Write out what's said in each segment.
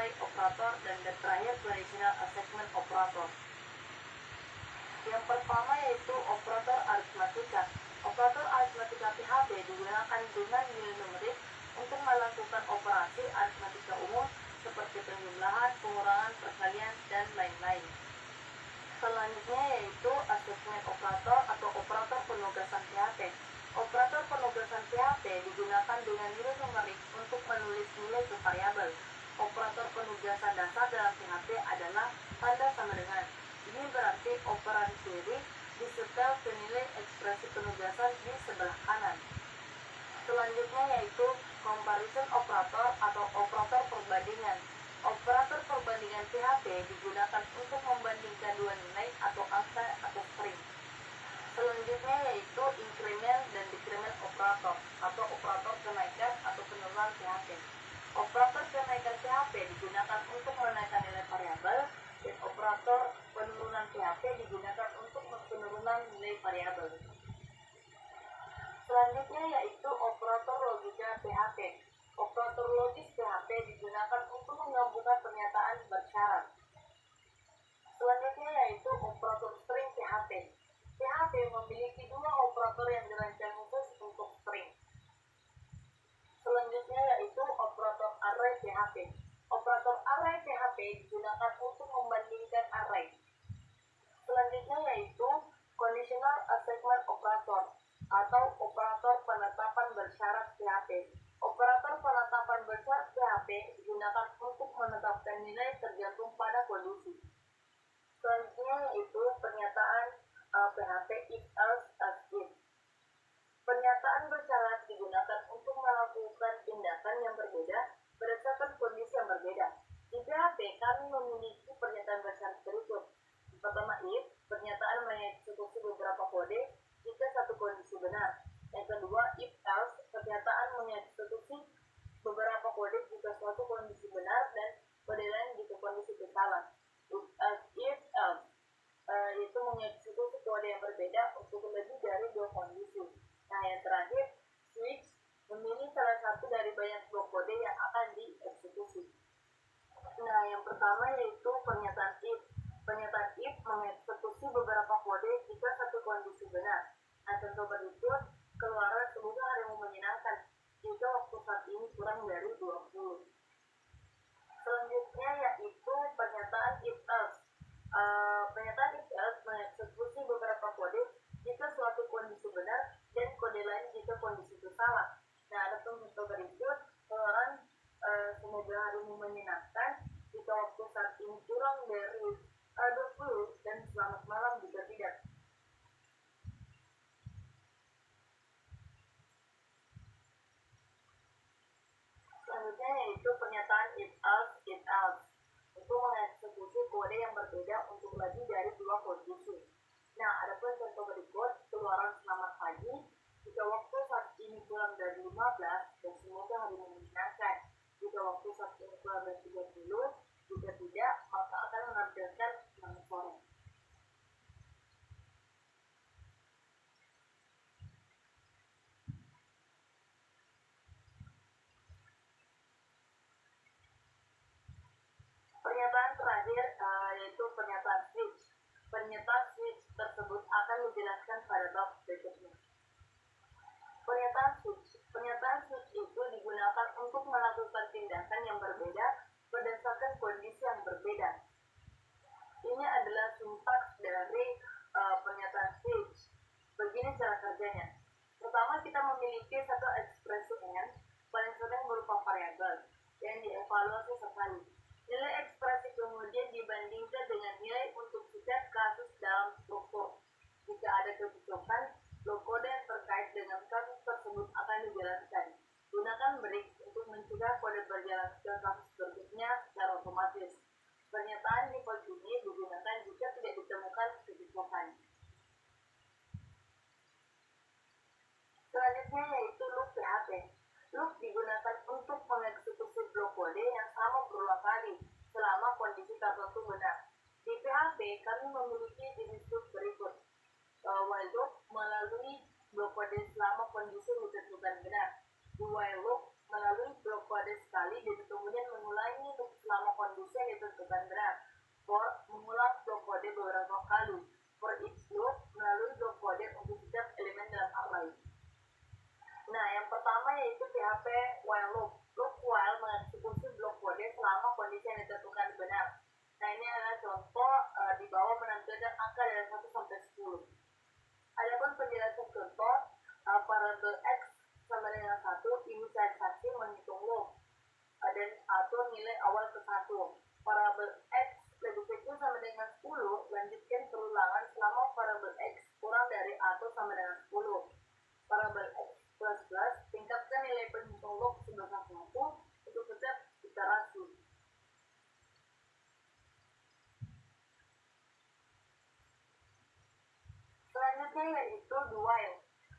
multiply operator, dan yang terakhir conditional assignment operator. Yang pertama yaitu operator aritmatika. Operator aritmatika PHP digunakan dengan nilai numerik untuk melakukan operasi aritmatika umum seperti penjumlahan, pengurangan, perkalian, dan lain-lain. Selanjutnya yaitu assignment operator atau operator penugasan PHP. Operator penugasan PHP digunakan dengan nilai numerik untuk menulis nilai ke variabel. Operator penugasan dasar dalam PHP adalah tanda sama dengan. Ini berarti operan query disetel ke nilai ekspresi penugasan di sebelah kanan. Selanjutnya yaitu comparison operator atau operator perbandingan. Operator perbandingan PHP digunakan untuk membandingkan dua nilai atau angka atau string. Selanjutnya yaitu increment dan decrement operator atau operator kenaikan atau penurunan PHP. Operator kenaikan PHP digunakan untuk menaikkan nilai variabel, dan operator penurunan PHP digunakan untuk penurunan nilai variabel. Selanjutnya yaitu operator logika PHP. Operator logis PHP digunakan untuk menggabungkan pernyataan bersyarat. Selanjutnya yaitu operator string PHP. PHP memiliki dua operator yang dirancang khusus untuk string. Selanjutnya yaitu operator array PHP. Operator array PHP digunakan untuk membandingkan array. Selanjutnya yaitu conditional assignment operator atau operator penetapan bersyarat PHP. Operator penetapan bersyarat PHP digunakan untuk menetapkan nilai tergantung pada kondisi. Selanjutnya yaitu pernyataan PHP if else as if. Pernyataan bersyarat digunakan untuk melakukan tindakan yang berbeda berdasarkan kondisi yang berbeda. Di PHP kami memiliki pernyataan bersyarat berikut. Pertama, if, pernyataan mengeksekusi beberapa kode jika satu kondisi benar. Yang kedua, if else, pernyataan mengeksekusi beberapa kode jika suatu kondisi benar dan kode lain jika kondisi itu salah. If else, itu mengeksekusi kode yang berbeda untuk lebih dari dua kondisi. Nah, yang terakhir, switch, memilih salah satu dari banyak blok kode yang akan dieksekusi. Nah, yang pertama yaitu pernyataan if. Pernyataan if mengeksekusi beberapa kode jika satu kondisi benar. Nah, contoh berikut, keluaran semoga harimu menyenangkan jika waktu saat ini kurang dari 20. Selanjutnya yaitu pernyataan if else. Pernyataan if else mengeksekusi beberapa kode jika suatu kondisi benar dan kode lain jika kondisi itu salah. Nah, ada contoh berikut, keluaran semoga harimu menyenangkan jika waktu saat ini kurang dari 20 dan selamat malam jika tidak. Selanjutnya yaitu pernyataan if else, if else untuk mengeksekusi kode yang berbeda untuk lebih dari dua kondisi. Nah, ada pun contoh berikut, keluaran selamat pagi jika waktu saat ini kurang dari 15 dan semoga harimu menyenangkan. Jika waktu saat ini kurang dari 30, jika tidak maka akan menampilkan selamat sore. Pernyataan terakhir yaitu pernyataan switch. Pernyataan switch tersebut akan dijelaskan pada bab berikutnya. Pernyataan switch itu digunakan untuk melakukan tindakan yang berbeda berdasarkan kondisi yang berbeda. Ini adalah sintaks dari pernyataan switch. Begini cara kerjanya. Pertama, kita memiliki satu ekspresi n, paling sering berupa variabel, yang dievaluasi sekali. Nilai ekspresi kemudian dibandingkan dengan nilai untuk setiap kasus dalam struktur. Jika ada kecocokan, blok kode yang terkait dengan kasus tersebut akan dijelaskan. Gunakan break untuk mencegah kode berjalan ke kasus berikutnya secara otomatis. Pernyataan default ini digunakan jika tidak ditemukan kecocokan. Selanjutnya yaitu loop PHP. Loop digunakan untuk mengeksekusi blok kode yang sama berulang kali selama kondisi tertentu benar. Di PHP kami memiliki jenis loop berikut. While loop melalui blok kode selama kondisi ditentukan benar. While loop melalui blok kode sekali dan kemudian mengulangi loop selama kondisi yang ditentukan benar. For mengulang blok kode beberapa kali. For each loop melalui blok kode untuk setiap elemen dalam array. Nah, yang pertama yaitu PHP while loop. Loop while mengeksekusi blok kode selama kondisi yang ditentukan benar. Nah, ini adalah contoh di bawah menampilkan angka dari 1 sampai 10. Adapun penjelasan contoh, variabel X sama dengan 1, inisialisasi menghitung loop dan atur nilai awal ke 1. Variabel X lebih kecil sama dengan 10, lanjutkan perulangan selama variabel X kurang dari atau sama dengan 10. Variabel X plus tingkatkan nilai penghitung loop sebesar 1 untuk setiap iterasi. Selanjutnya yaitu do while.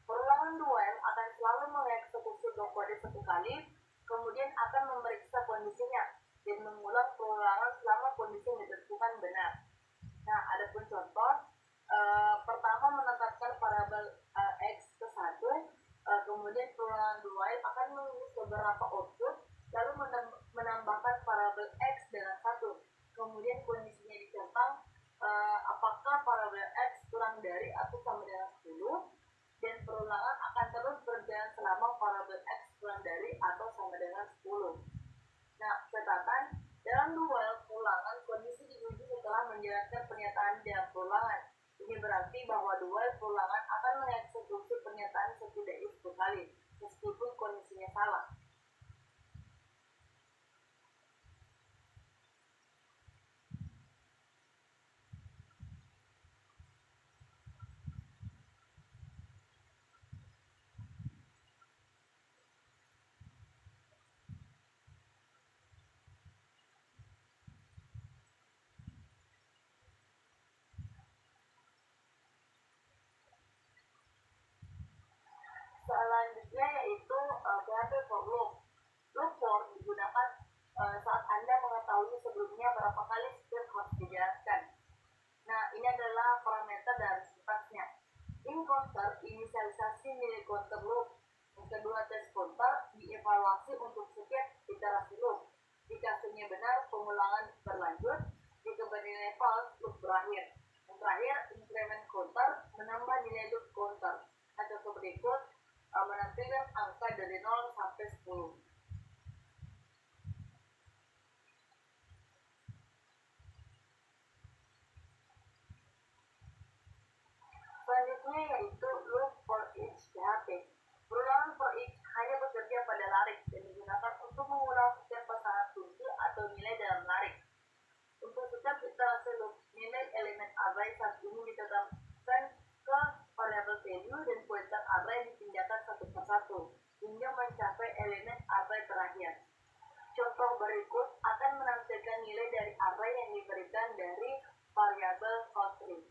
Perulangan do while akan selalu mengeksekusi blok kode satu kali, kemudian akan memeriksa kondisinya dan mengulang perulangan selama kondisi yang ditentukan benar. Nah, ada pun contoh. Pertama menetapkan variabel X ke 1, kemudian perulangan do while akan mengurus beberapa output, lalu menambahkan variabel X dengan 1. Kemudian kondisinya dicentang apakah variabel X kurang dari atau sama dengan 10, dan perulangan akan terus berjalan selama variabel X kurang dari atau sama dengan 10. Nah, catatan, dalam do while perulangan kondisi diuji setelah menjalankan pernyataan dalam perulangan. Ini berarti bahwa do while perulangan akan mengeksekusi pernyataan setidaknya 10 kali, meskipun kondisinya salah. Selanjutnya yaitu PHP for loop. Loop for digunakan saat Anda mengetahui sebelumnya berapa kali step harus dijalankan. Nah, ini adalah parameter dari sintaksnya. In counter, inisialisasi nilai counter loop. Yang kedua, test counter dievaluasi untuk setiap iterasi loop. Jika hasilnya benar, pengulangan berlanjut. Jika bernilai false, loop berakhir. Yang terakhir, increment counter menambah nilai loop counter. Atau berikut menampilkan angka dari 0 sampai 10. Selanjutnya yaitu loop for each PHP. Perulangan for each hanya bekerja pada larik dan digunakan untuk mengulang setiap pasangan kunci atau nilai dalam larik. Untuk setiap iterasi loop, nilai elemen array saat ini ditetapkan ke variable value dan pointer array dipindahkan satu persatu hingga mencapai elemen array terakhir. Contoh berikut akan menampilkan nilai dari array yang diberikan dari variabel country.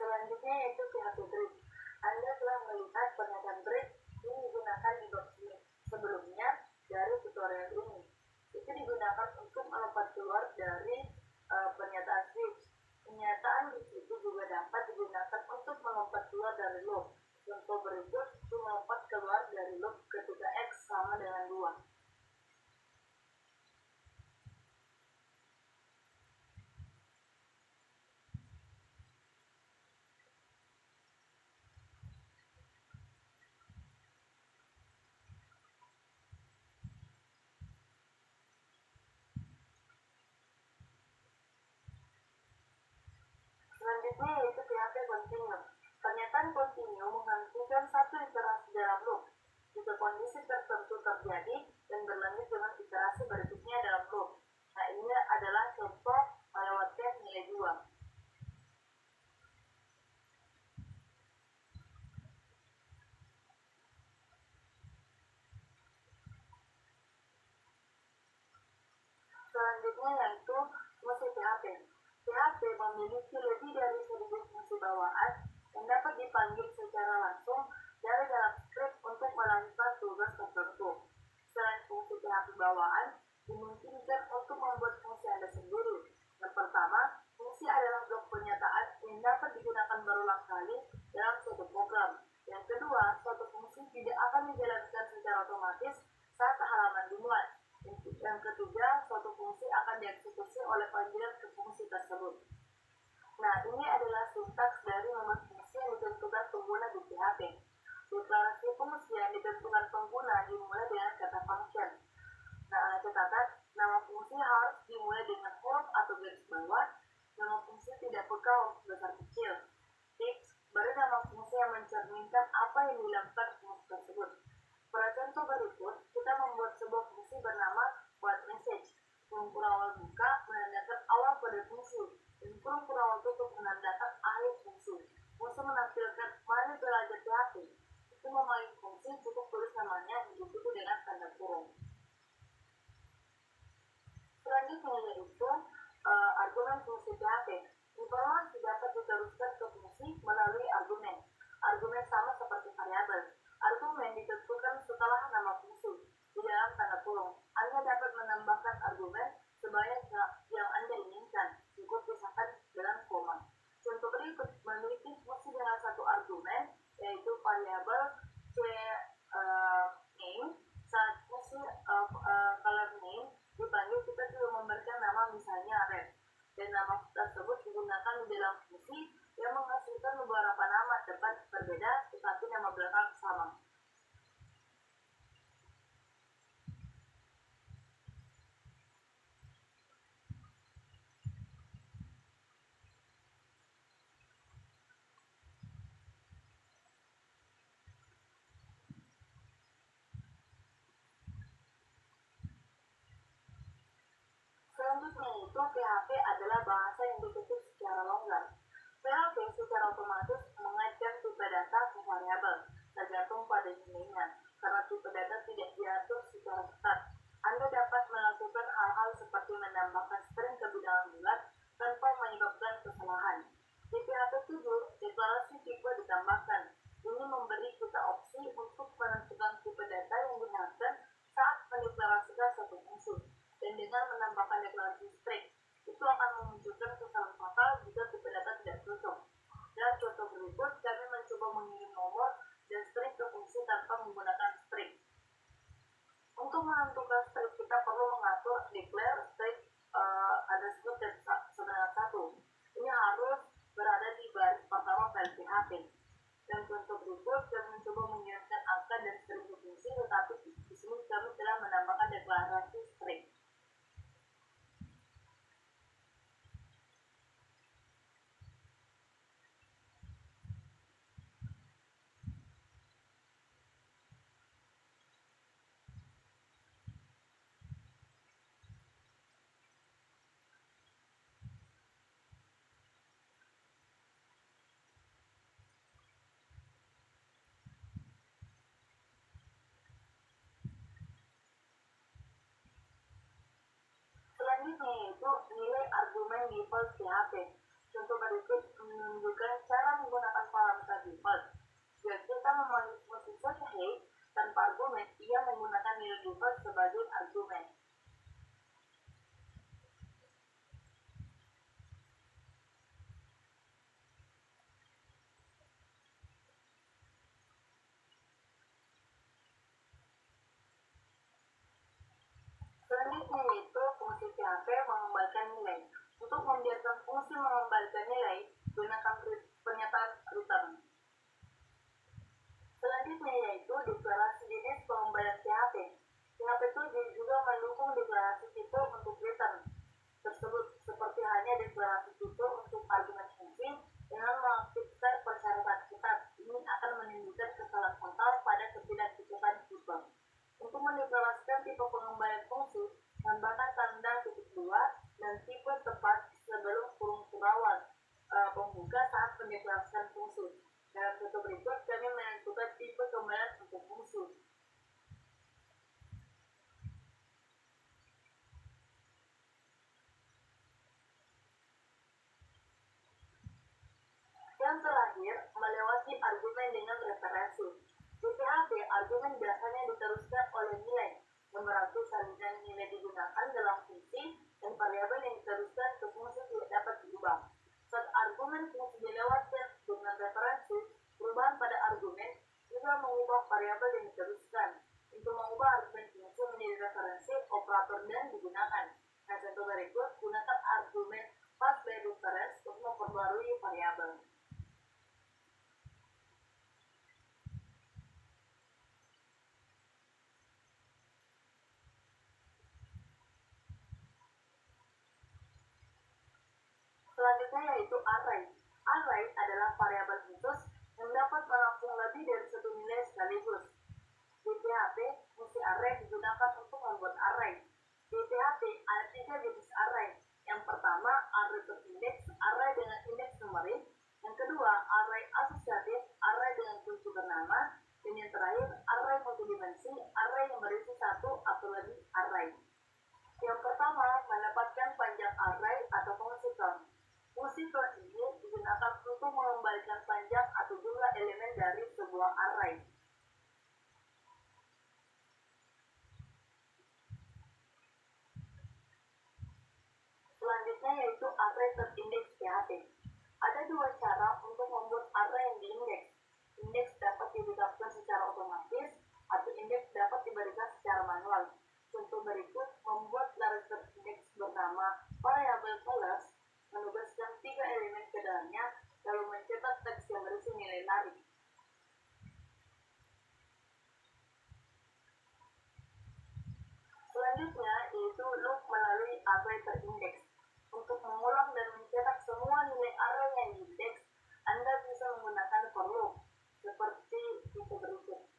Selanjutnya yaitu PHP break. Anda telah melihat pernyataan break yang digunakan di box ini sebelumnya dari tutorial ini. Itu digunakan untuk melompat keluar dari pernyataan switch. Pernyataan switch itu juga dapat digunakan untuk melompat keluar dari loop. Contoh berikut itu melompat keluar dari loop ketika X sama dengan 2. Selanjutnya yaitu PHP continue. Pernyataan continue menghentikan satu iterasi dalam loop jika kondisi tertentu terjadi dan berlanjut dengan iterasi berikutnya dalam loop. Nah, ini adalah contoh melewatkan nilai 2. Selanjutnya yaitu fungsi PHP. PHP memiliki lebih dari 1000 fungsi bawaan yang dapat dipanggil secara langsung berulang kali dalam suatu program. Yang kedua, suatu fungsi tidak akan dijalankan secara otomatis saat halaman dimuat. Yang ketiga, suatu fungsi akan dieksekusi oleh panggilan ke fungsi tersebut. Nah, ini adalah sintaks dari nama fungsi yang ditentukan pengguna di PHP. Deklarasi fungsi yang ditentukan pengguna dimulai dengan kata function. Nah, catatan, nama fungsi harus dimulai dengan huruf atau garis bawah. Nama fungsi tidak peka huruf besar kecil. Tips, beri nama fungsi yang mencerminkan apa yang dilakukan fungsi tersebut. Pada contoh berikut, kita membuat sebuah fungsi bernama whatMessage. Kurung awal buka menandakan awal pada fungsi, dan kurung awal tutup menandakan akhir fungsi. Fungsi menampilkan mana belajar PHP. Itu memanggil fungsi cukup tulis namanya diikuti dengan tanda kurung. Selanjutnya yaitu argumen fungsi PHP. Informasi dapat diteruskan ke fungsi melalui argumen. Argumen sama seperti variabel. Argumen ditentukan setelah nama fungsi di dalam tanda kurung. Anda dapat menambahkan argumen sebanyak yang Anda inginkan, cukup pisahkan dengan koma. Contoh berikut memiliki fungsi dengan satu argumen, yaitu variabel name. Saat fungsi color name dipanggil, kita juga memberikan nama, misalnya red, dan nama tersebut digunakan di dalam fungsi yang menghasilkan beberapa nama depan berbeda tetapi nama belakang sama. Selanjutnya itu PHP adalah bahasa yang diketik secara longgar. PHP secara otomatis mengaitkan tipe data ke variabel tergantung pada nilainya. Karena tipe data tidak diatur secara ketat, Anda dapat melakukan hal-hal seperti menambahkan string ke bilangan bulat tanpa menyebabkan kesalahan. Di PHP 7, deklarasi tipe ditambahkan. Ini memberi kita opsi untuk menentukan tipe data yang diharapkan saat mendeklarasikan satu fungsi. Dan dengan menambahkan deklarasi string, itu akan memunculkan kesalahan fatal jika tipe data tidak cocok. Dalam contoh berikut, kami mencoba mengirim nomor dan string ke fungsi tanpa menggunakan string. Untuk menentukan string, kita perlu mengatur declare string underscore dan sebenarnya satu. Ini harus berada di baris pertama file PHP. Dan contoh berikut, kami mencoba mengirimkan angka dan string ke fungsi, tetapi di sini kami telah menambahkan deklarasi string. Selanjutnya yaitu nilai argumen default PHP. Contoh berikut menunjukkan cara menggunakan parameter default. Jika kita memanggil fungsi setHeight tanpa argumen, ia menggunakan nilai default sebagai argumen. Selanjutnya yaitu fungsi PHP mengembalikan nilai. Untuk membiarkan fungsi mengembalikan nilai, gunakan pernyataan return. Selanjutnya yaitu deklarasi jenis pengembalian PHP. PHP 7 juga mendukung deklarasi tipe untuk return tersebut, seperti hanya deklarasi tipe untuk argumen fungsi dengan mengaktifkan persyaratan ketat. Ini akan menimbulkan kesalahan fatal pada ketidakcukupan tipe. Untuk mendeklarasikan tipe pengembalian fungsi, tambahkan tanda titik dua dan tipe tepat sebelum kurung awal pembuka saat mendeklarasikan fungsi. Dalam contoh berikut, kami menentukan tipe kembalian untuk fungsi. Yang terakhir, melewati argumen dengan referensi. Di PHP, argumen biasanya diteruskan oleh nilai, yang berarti salinan nilai digunakan dalam fungsi dan variabel yang diteruskan ke fungsi tidak dapat diubah. Saat argumen fungsi dilewatkan dengan variabel yang diteruskan. Untuk mengubah argumen fungsi menjadi referensi, operator dan digunakan. Nah, contoh berikut, gunakan argumen pass by reference untuk memperbarui variabel. Selanjutnya yaitu array. Array adalah variabel khusus yang dapat menampung lebih dari satu nilai sekaligus. Di PHP, fungsi array digunakan untuk membuat array. Di PHP ada 3 jenis array. Yang pertama, array terindeks, array dengan indeks numerik. Yang kedua, array asosiatif, array dengan kunci bernama. Dan yang terakhir, array multidimensi, array yang berisi satu atau lebih array. Yang pertama, mendapatkan panjang array atau fungsi count. Fungsi count ini digunakan untuk mengembalikan panjang atau jumlah elemen dari sebuah array. Selanjutnya yaitu array terindeks PHP. Ada dua cara untuk membuat array yang diindeks. Indeks dapat ditetapkan secara otomatis atau indeks dapat diberikan secara manual. Contoh berikut, membuat array terindeks bernama variable colors, menugaskan 3 elemen ke dalamnya, lalu mencetak teks yang berisi nilai lari. Selanjutnya yaitu loop melalui array terindeks. Untuk mengulang dan mencetak semua nilai array yang diindeks, Anda bisa menggunakan for loop seperti itu berikut.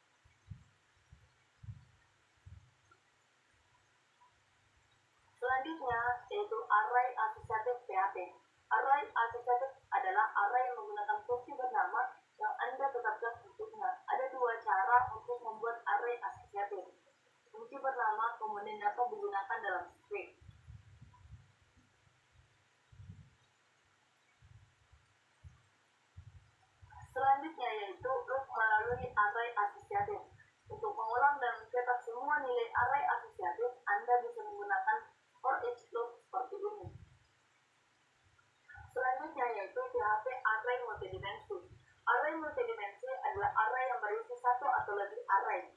Selanjutnya yaitu array asosiatif PHP. Array asosiatif adalah array yang menggunakan fungsi bernama yang Anda tetapkan untuknya. Ada dua cara untuk membuat array asosiatif. Fungsi bernama kemudian dapat digunakan dalam script. Selanjutnya yaitu loop melalui array asosiatif. Untuk mengulang dan mencetak semua nilai array asosiatif, Anda bisa menggunakan for each loop seperti ini. Selanjutnya yaitu PHP array multidimensi. Array multidimensi adalah array yang berisi satu atau lebih array.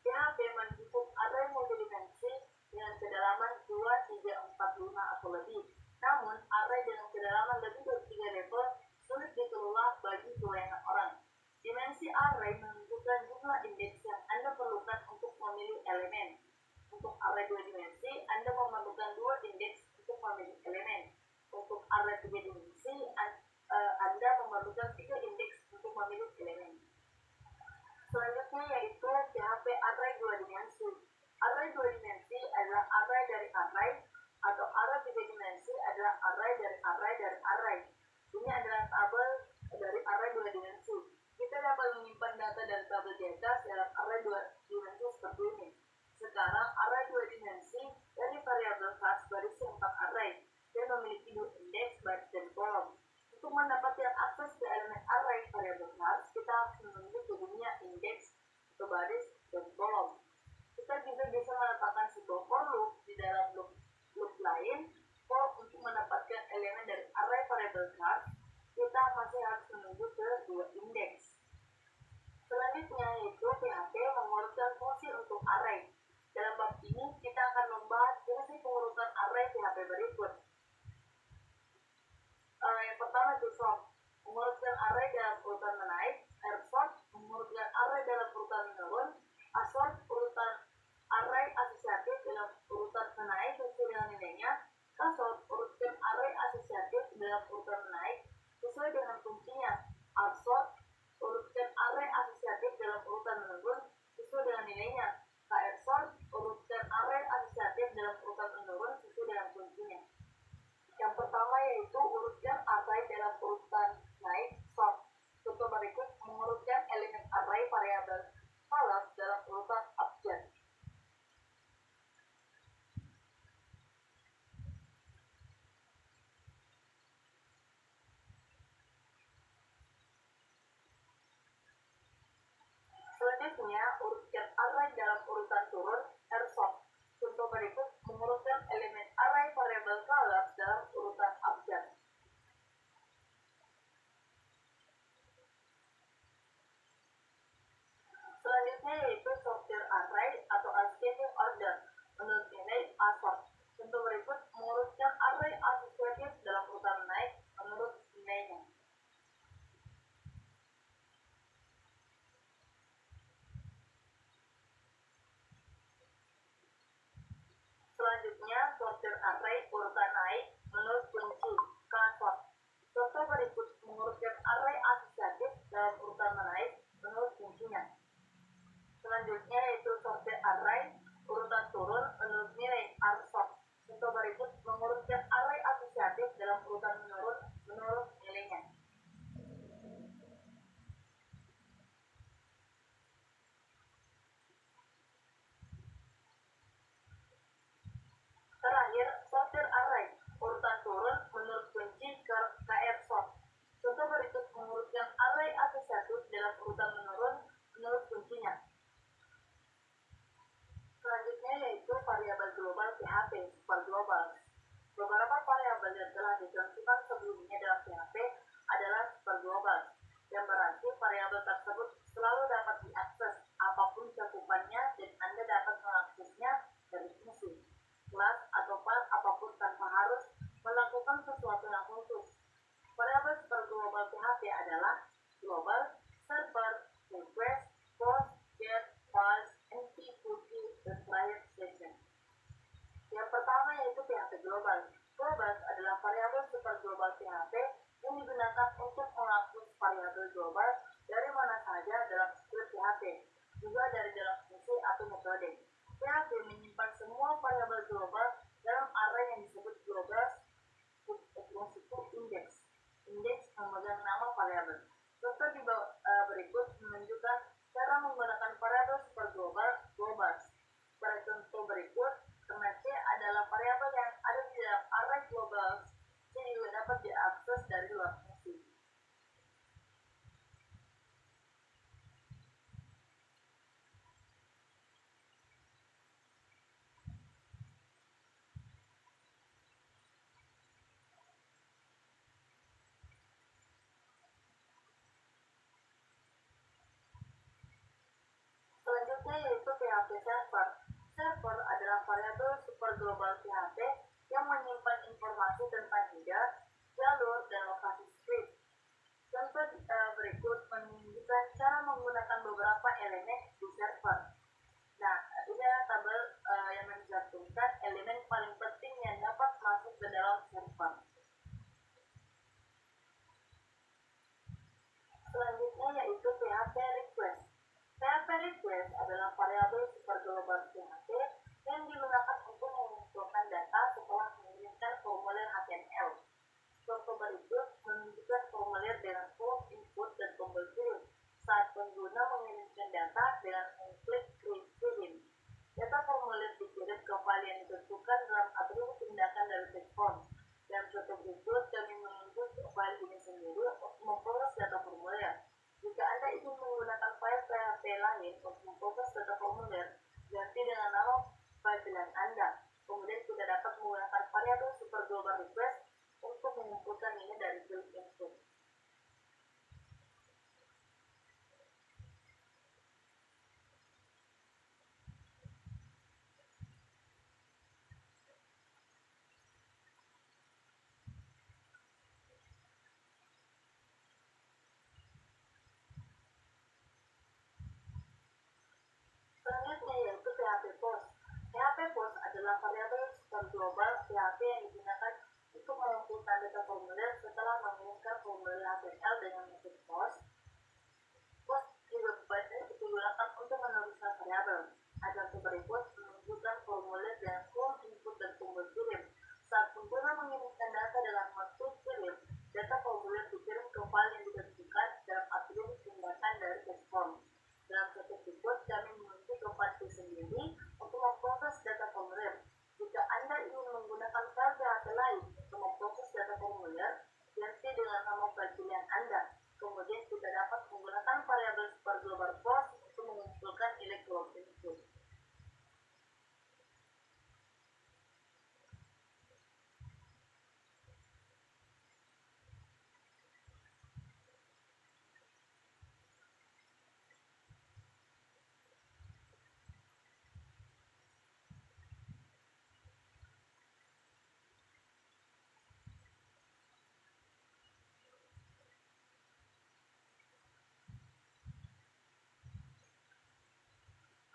PHP mendukung array multidimensi dengan kedalaman 2, 3, 4, 5 atau lebih. Namun, array dengan kedalaman lebih dari 3 level sulit dikelola bagi kebanyakan orang. Dimensi array menunjukkan jumlah indeks yang Anda perlukan untuk memilih elemen. Untuk array 2 dimensi, Anda memerlukan 2 indeks untuk memilih elemen. Untuk array 3 dimensi, Anda memerlukan 3 indeks untuk memilih elemen. Selanjutnya yaitu PHP array 2 dimensi. Array 2 dimensi adalah array dari array, atau array 3 dimensi adalah array dari array dari array. Ini adalah tabel dari array 2 dimensi. Kita dapat menyimpan data dari tabel di atas dalam array 2 dimensi seperti ini. Sekarang array 2 dimensi dari variabel class berisi 4 array dan memiliki 2 indeks baris dan kolom. Untuk mendapatkan akses ke elemen array variabel class, kita harus menunjuk ke dunia indeks atau baris dan kolom. Kita juga bisa meletakkan sebuah for loop di dalam loop lain. For untuk mendapatkan elemen dari array variabel class, kita masih harus menunggu ke 2 indeks. Selanjutnya yaitu PHP mengurutkan fungsi untuk array. Dalam bab ini kita akan membahas fungsi pengurutan array PHP berikut. Yang pertama itu sort, mengurutkan array dalam urutan menaik. Sort, mengurutkan array dalam urutan menurun. Assort, urutan array asosiatif dalam urutan menaik sesuai dengan nilainya. Sort, urutkan array asosiatif dalam urutan menaik sesuai dengan kuncinya. Sort, urutkan array asosiatif dalam urutan menurun sesuai dengan nilainya. Sort, urutkan array asosiatif dalam urutan menurun sesuai dengan kuncinya. Yang pertama yaitu urutkan array dalam urutan naik, sort. Contoh berikut, mengurutkan elemen array variabel color dalam urutan abjad. array urutan naik menurut kunci kasot. Contoh berikut mengurutkan array asosiatif dalam urutan menaik menurut kuncinya. Selanjutnya yaitu sorted array urutan turun menurut nilai arsort. Contoh berikut mengurutkan array asosiatif dalam urutan menurun menurut nilainya. Terakhir, sorted array urutan turun menurut kunci KR sort. Contoh berikut mengurutkan array asosiatif dalam urutan menurun menurut kuncinya. Selanjutnya yaitu variabel global PHP superglobal. Beberapa variabel yang telah ditentukan sebelumnya dalam PHP adalah superglobal, yang berarti variabel tersebut selalu dapat diakses apapun cakupannya dan Anda dapat mengaksesnya dari fungsi, kelas, atau file apapun tanpa harus melakukan sesuatu yang khusus. Variabel superglobal PHP adalah global, server, request, post, get, files, empty, cookie, dan terakhir session. Yang pertama yaitu PHP global. Global adalah variabel superglobal PHP yang digunakan untuk mengakses variabel global dari mana saja dalam script PHP, juga dari dalam fungsi atau metode. PHP menyimpan semua variabel global dalam array yang disebut global fungsiku index. Index memegang nama variabel. Contoh di berikut menunjukkan cara menggunakan variabel superglobal global. Pada contoh berikut, karena C adalah variabel yang ada di dalam array global, C juga dapat diakses dari luar fungsi. Selanjutnya yaitu PHP server. Server adalah variabel superglobal PHP yang menyimpan informasi tentang header, jalur, dan lokasi script. Contoh berikut menunjukkan cara menggunakan beberapa elemen di server. Nah, ini adalah tabel yang mencantumkan elemen paling penting yang dapat masuk ke dalam server. Selanjutnya yaitu PHP request. PHP request adalah variabel superglobal PHP yang digunakan untuk mengumpulkan data setelah mengirimkan formulir HTML. Contoh berikut menunjukkan formulir dengan form input dan tombol kirim saat pengguna mengirimkan data dengan mengklik kirim. Data formulir dikirim ke file yang ditentukan dalam atribut tindakan dari text form. Dan contoh berikut kami menunjuk file ini sendiri untuk memproses data formulir. Jika Anda ingin menggunakan file PHP lain untuk memproses data formulir, ganti dengan nama file pilihan Anda. Kemudian kita dapat menggunakan variabel superglobal request untuk mengumpulkan ini dari field input. Selanjutnya yaitu PHP post. PHP post adalah variabel superglobal PHP yang digunakan untuk mengumpulkan data formulir setelah mengirimkan formulir HTML dengan metode post. Post juga banyak digunakan untuk menuliskan variabel. Ada berikut menunjukkan formulir dengan form input dan tombol kirim. Saat pengguna mengirimkan data dengan metode kirim, data formulir dikirim ke file yang ditentukan dalam atribut tindakan dari text form. Dalam satu berikut, kami menunjuk ke file sendiri untuk memproses data formulir. Jika Anda ingin menggunakan file PHP lain untuk memproses data formulir, ganti dengan nama file pilihan Anda. Kemudian kita dapat menggunakan variabel superglobal post untuk mengumpulkan electron input.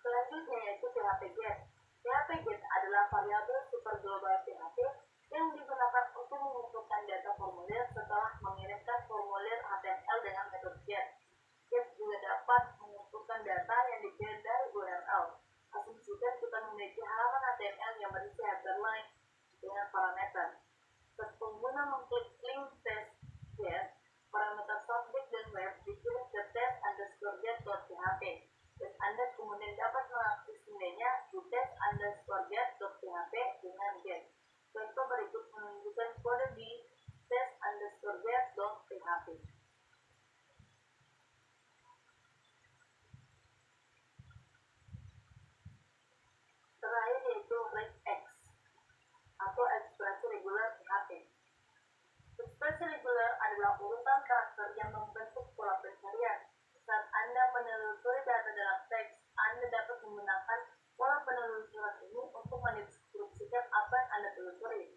Selanjutnya yaitu PHP get. PHP GET adalah variabel superglobal PHP yang digunakan untuk mengumpulkan data formulir setelah mengirimkan formulir HTML dengan metode GET. GET juga dapat mengumpulkan data yang dikirim dari URL. Asumsikan kita memiliki halaman HTML yang berisi hyperlink dengan parameter. Saat pengguna mengklik link test GET, parameter subject dan web dikirim ke test_get.php dan Anda kemudian dapat mengakses nilainya di test_get.php dengan GET. Contoh berikut menunjukkan kode di test_get.php. Terakhir yaitu regex atau ekspresi reguler PHP. Ekspresi reguler adalah urutan karakter yang membentuk pola pencarian. Saat Anda menelusuri data dalam teks, Anda dapat menggunakan pola penelusuran ini untuk mendeskripsikan apa yang Anda telusuri.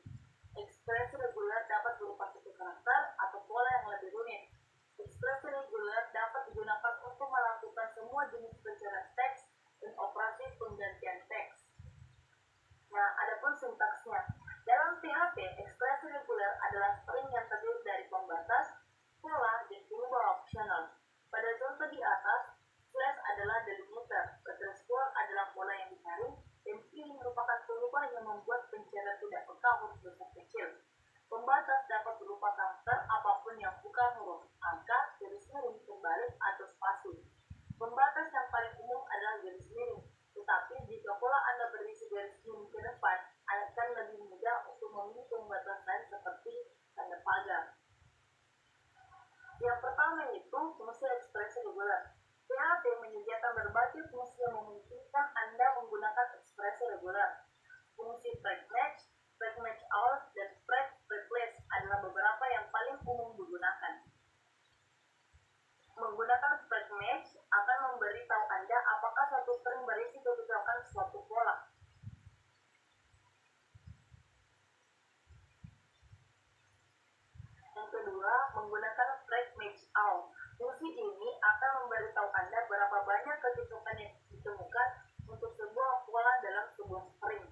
Ekspresi reguler dapat berupa satu karakter atau pola yang lebih rumit. Ekspresi reguler dapat digunakan untuk melakukan semua jenis pencarian teks dan operasi penggantian teks. Nah, adapun sintaksnya. Dalam PHP, ekspresi reguler adalah string yang terdiri dari pembatas, pola, dan pengubah opsional. Pada contoh di atas, slash adalah delimiter, underscore adalah pola yang dicari, dan ini merupakan pengubah yang membuat pencarian tidak peka huruf besar kecil. Pembatas dapat berupa karakter apapun yang bukan huruf, angka, garis miring, terbalik, atau spasi. Pembatas yang paling umum adalah garis miring, tetapi jika pola Anda berisi garis miring ke depan, akan lebih mudah untuk memilih pembatas lain seperti tanda pagar. Yang pertama itu fungsi ekspresi reguler. PHP menyediakan berbagai fungsi yang memungkinkan Anda menggunakan ekspresi reguler. Fungsi break match, break match out, dan break replace adalah beberapa yang paling umum digunakan. Menggunakan break match akan memberitahu Anda apakah suatu string berisi kecocokan suatu pola. Yang kedua, menggunakan break match out. Fungsi ini akan memberitahu Anda berapa banyak kecocokan yang ditemukan untuk sebuah pola dalam sebuah string.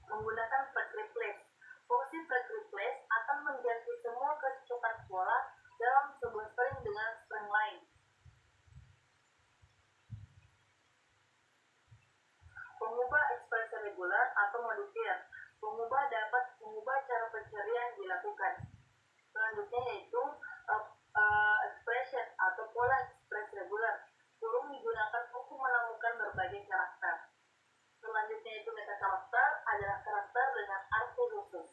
Menggunakan break replace. Fungsi break replace akan mengganti semua kecocokan pola dalam sebuah string dengan string lain. Pengubah ekspresi reguler atau modifier. Pengubah dapat mengubah cara pencarian dilakukan. Selanjutnya yaitu expression atau pola ekspresi reguler. Kurung digunakan untuk menemukan berbagai karakter. Selanjutnya yaitu meta karakter adalah karakter dengan arti khusus.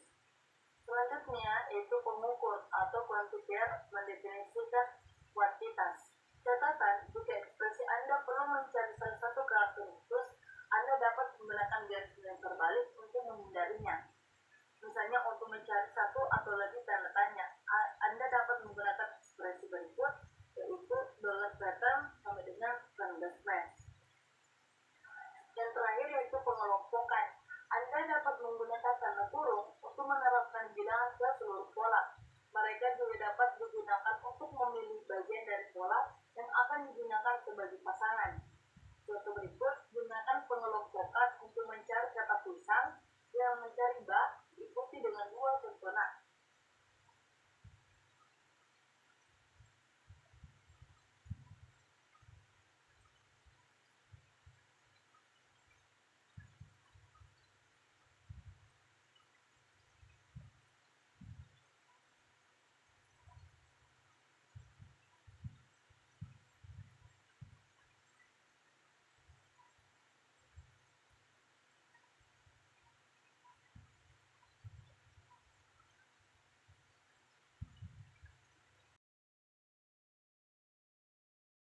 Selanjutnya yaitu pengukur atau quantifier mendefinisikan kuantitas. Catatan, jika ekspresi Anda perlu mencari salah satu karakter khusus, Anda dapat menggunakan garis miring terbalik untuk menghindarinya. Misalnya untuk mencari satu atau lebih tanda tanya, Anda dapat menggunakan ekspresi berikut, yaitu $pattern sama dengan tanda slash. Yang terakhir yaitu pengelompokan. Anda dapat menggunakan tanda kurung untuk menerapkan bilangan ke seluruh pola. Mereka juga dapat digunakan untuk memilih bagian dari pola yang akan digunakan sebagai pasangan. Contoh berikut, gunakan pengelompokan untuk mencari kata pisang, yang mencari bak,